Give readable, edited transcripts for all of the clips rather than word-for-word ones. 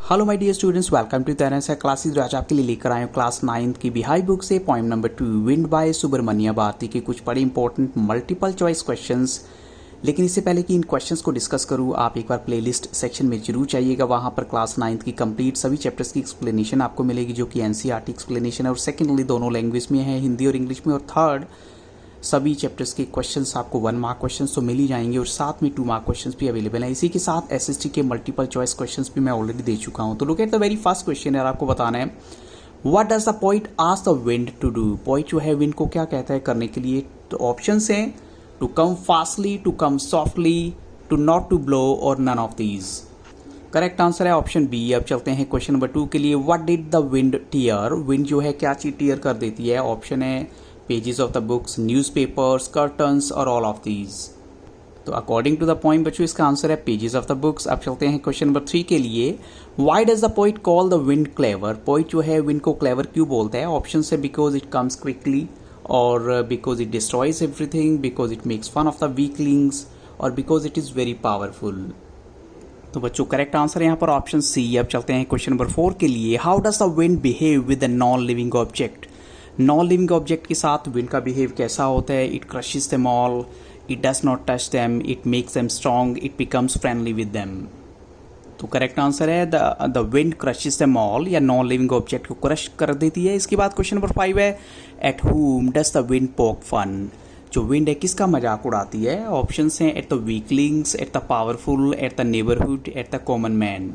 Hello my dear students, welcome to तरह से classes. जो आज आपके लिए लेकर आए हूँ क्लास 9 की बिहाई बुक से poem number 2 wind by Subramania Bharati के कुछ बड़े इंपॉर्टेंट मल्टीपल चॉइस क्वेश्चंस। लेकिन इससे पहले कि इन क्वेश्चंस को डिस्कस करूँ, आप एक बार प्लेलिस्ट सेक्शन में जरूर जाइएगा। वहाँ पर क्लास 9 की कंप्लीट सभी चैप्टर्स की एक्सप्लेनेशन आपको मिलेगी, जो कि एनसीईआरटी एक्सप्लेनेशन है और सेकेंडली दोनों लैंग्वेज में है, हिंदी और इंग्लिश में। और थर्ड, सभी चैप्टर्स के क्वेश्चंस आपको 1 मार्क क्वेश्चंस तो मिल ही जाएंगे और साथ में 2 मार्क क्वेश्चंस भी अवेलेबल हैं। इसी के साथ एसएसटी के मल्टीपल चॉइस क्वेश्चंस भी मैं ऑलरेडी दे चुका हूं। तो look at the very first question है, आपको बताना है what does the poet ask the wind to do. Poet जो है विंड को क्या कहता है करने के लिए। तो ऑप्शंस हैं to come fastly, to come softly, to not to blow और none of these. Correct answer है ऑप्शन बी। अब चलते हैं क्वेश्चन नंबर 2 के लिए। What did the wind tear. Wind जो है क्या चीज टीयर कर देती है। ऑप्शन है pages of the books, newspapers, curtains और ऑल ऑफ दीज। तो अकॉर्डिंग टू द पॉइंट बच्चों इसका आंसर है पेजेस ऑफ द बुक्स। अब चलते हैं क्वेश्चन नंबर 3 के लिए। Why does the poet call the wind clever. Poet जो है विंड को क्लेवर क्यों बोलता है। ऑप्शन है बिकॉज इट कम्स क्विकली, और because it destroys everything, because it makes fun of the weaklings, और because it is very powerful. तो बच्चों करेक्ट आंसर है यहाँ पर ऑप्शन सी। अब चलते हैं क्वेश्चन नंबर 4 के लिए। How does the wind behave with the non living object. Non living object के साथ विंड का बिहेव कैसा होता है। It crushes them all, it does not touch them, it makes them strong, it becomes friendly with them. तो correct answer है the wind crushes them all, या non living object को क्रश कर देती है। इसके बाद क्वेश्चन नंबर 5 है at whom does the wind poke fun. जो विंड है किसका मजाक उड़ाती है। ऑप्शन हैं at the weaklings, at the powerful, at the neighbourhood, at the common man.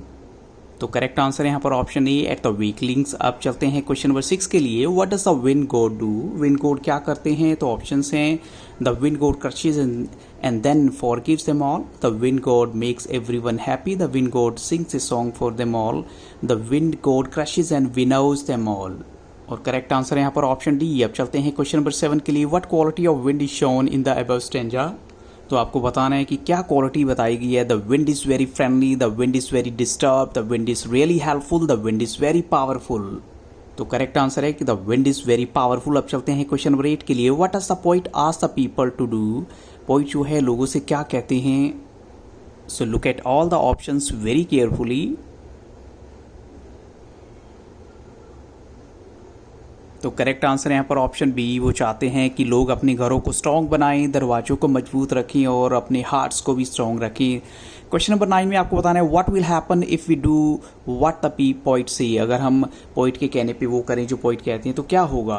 तो करेक्ट आंसर है यहाँ पर option A at the weaklings. अब चलते हैं क्वेश्चन नंबर 6 के लिए। What does the wind god do. Wind god क्या करते हैं। तो ऑप्शंस हैं the wind god crushes and then forgives them all, the wind god makes everyone happy, the wind god sings a song for them all, the wind god crushes and winnows them all. और correct answer है यहाँ पर option D. अब चलते हैं question number 7 के लिए। What quality of wind is shown in the above stanza. तो आपको बताना है कि क्या क्वालिटी बताई गई है। The wind is very friendly, the wind is very disturb, the wind is really helpful, the wind is very powerful. तो करेक्ट आंसर है कि the wind is very powerful. अब चलते हैं क्वेश्चन नंबर 8 के लिए। What does the poet ask the people to do. Poet जो है लोगों से क्या कहते हैं। So look at all the options very carefully. तो करेक्ट आंसर है यहाँ पर ऑप्शन बी। वो चाहते हैं कि लोग अपने घरों को स्ट्रॉन्ग बनाएं, दरवाजों को मजबूत रखें और अपने हार्ट्स को भी स्ट्रॉन्ग रखें। क्वेश्चन नंबर 9 में आपको बताना है what will happen if we do what the poet say. अगर हम पोइट के कहने पे वो करें जो पोइट कहते हैं तो क्या होगा।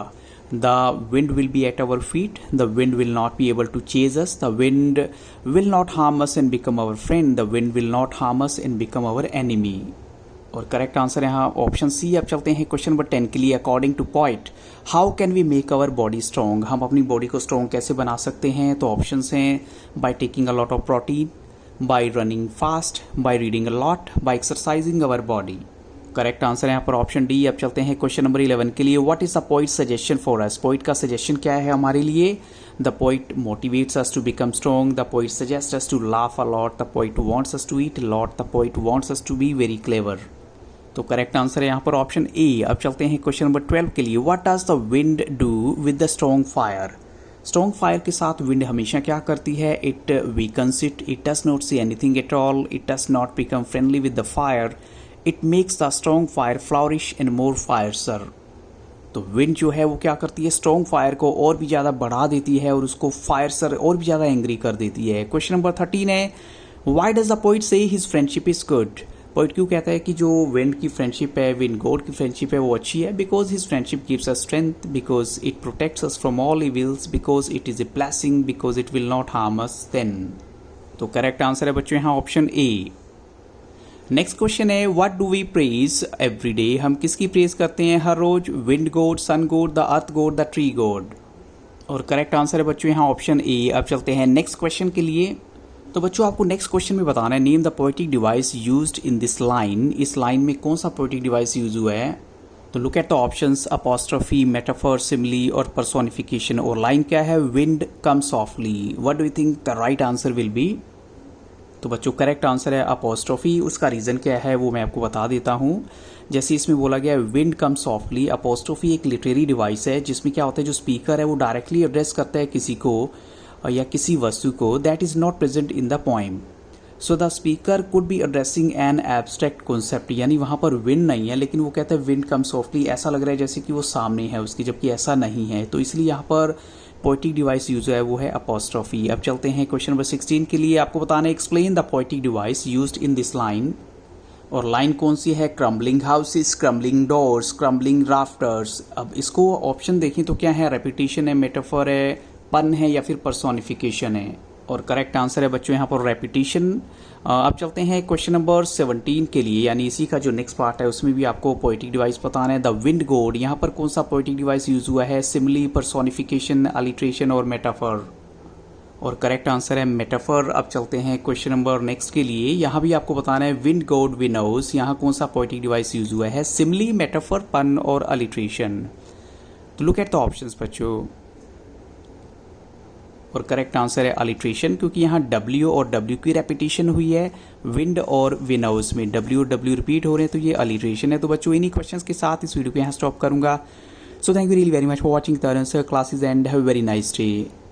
The wind will be at our feet, the wind will not be able to chase us, the wind will not harm us and become our friend, the wind will not harm us and become our enemy. और correct answer है यहाँ option C. अब चलते हैं question number 10 के लिए। According to poet how can we make our body strong. हम अपनी बॉडी को स्ट्रॉन्ग कैसे बना सकते हैं। तो ऑप्शंस हैं by taking a lot of protein, by running fast, by reading a lot, by exercising our body. Correct answer है यहाँ पर ऑप्शन डी। अब चलते हैं क्वेश्चन नंबर 11 के लिए। What is the poet suggestion for us. Poet का suggestion क्या है हमारे लिए। The poet motivates us to become strong, the poet suggest us to laugh a lot, the poet wants us to eat a lot, the poet wants us to be very clever. तो correct answer है यहाँ पर option ए। अब चलते हैं question number 12 के लिए। What does the wind do with the strong fire. Strong fire के साथ विंड हमेशा क्या करती है। It weakens it, it does not see anything at all, it does not become friendly with the fire, it makes the strong fire flourish and more fiercer. तो wind जो है वो क्या करती है, स्ट्रॉन्ग फायर को और भी ज़्यादा बढ़ा देती है और उसको फायरसर और भी ज़्यादा एंग्री कर देती है। क्वेश्चन नंबर 13 है व्हाई डज द पोइट से his friendship is good. Poet क्यों कहता है कि जो विंड की फ्रेंडशिप है, विंड गॉड की फ्रेंडशिप है वो अच्छी है। Because his friendship gives us strength, because it protects us from all evils, because it is a blessing, because it will not harm us then. तो करेक्ट आंसर है बच्चों यहाँ ऑप्शन ए। नेक्स्ट क्वेश्चन है what do we praise every day. हम किसकी praise करते हैं हर रोज। Wind god, sun god, the earth god, the tree god. और करेक्ट आंसर है बच्चों यहाँ ऑप्शन ए। अब चलते हैं नेक्स्ट क्वेश्चन के लिए। तो बच्चों आपको नेक्स्ट क्वेश्चन में बताना है name the poetic device used in this line. इस लाइन में कौन सा पोएटिक डिवाइस यूज हुआ है। तो look at the options apostrophe, metaphor, simile और पर्सोनिफिकेशन। और लाइन क्या है wind come softly. What do you think the right answer will be. तो बच्चों करेक्ट आंसर है अपोस्ट्रोफी। उसका रीज़न क्या है वो मैं आपको बता देता हूँ। जैसे इसमें बोला गया है विंड कम सॉफ्टली। अपोस्ट्रोफी एक लिटरेरी डिवाइस है जिसमें क्या होता है जो स्पीकर है वो डायरेक्टली एड्रेस करता है किसी को या किसी वस्तु को that is not present in the poem. So the speaker could be addressing an abstract concept, यानी वहाँ पर विंड नहीं है लेकिन वो कहता है विंड कम सॉफ्टली, ऐसा लग रहा है जैसे कि वो सामने है उसकी, जबकि ऐसा नहीं है। तो इसलिए यहाँ पर पोएटिक डिवाइस यूज है वो है अपॉस्ट्रोफी। अब चलते हैं क्वेश्चन नंबर 16 के लिए। आपको बताना है explain the poetic device used in this line, और लाइन कौन सी है? Crumbling houses, crumbling doors, crumbling rafters. अब इसको ऑप्शन देखें तो क्या है? रेपिटेशन है, मेटाफर है, पन है या फिर पर्सोनिफिकेशन है? और करेक्ट आंसर है बच्चों यहाँ पर रेपिटेशन। अब चलते हैं क्वेश्चन नंबर 17 के लिए, यानी इसी का जो नेक्स्ट पार्ट है उसमें भी आपको पोएटिक डिवाइस बताना है। द विंड गॉड, यहाँ पर कौन सा पोएटिक डिवाइस यूज हुआ है? सिमिली, पर्सोनिफिकेशन, अलिट्रेशन और मेटाफर? और करेक्ट आंसर है मेटाफर। अब चलते हैं क्वेश्चन नंबर नेक्स्ट के लिए, यहाँ भी आपको बताना है विंड गॉड विनोज, यहाँ कौन सा पोएटिक डिवाइस यूज हुआ है? सिमिली, मेटाफर, पन और अलिट्रेशन? तो लुक एट द ऑप्शंस बच्चों, और करेक्ट आंसर है अलिट्रेशन, क्योंकि यहाँ W और W की रेपिटेशन हुई है विंड और विनोज में, W और W रिपीट हो रहे हैं तो ये अलिट्रेशन है। तो बच्चों इन्हीं क्वेश्चंस के साथ इस वीडियो को यहाँ स्टॉप करूंगा। So thank you really very much for watching the answer classes and have a very nice day.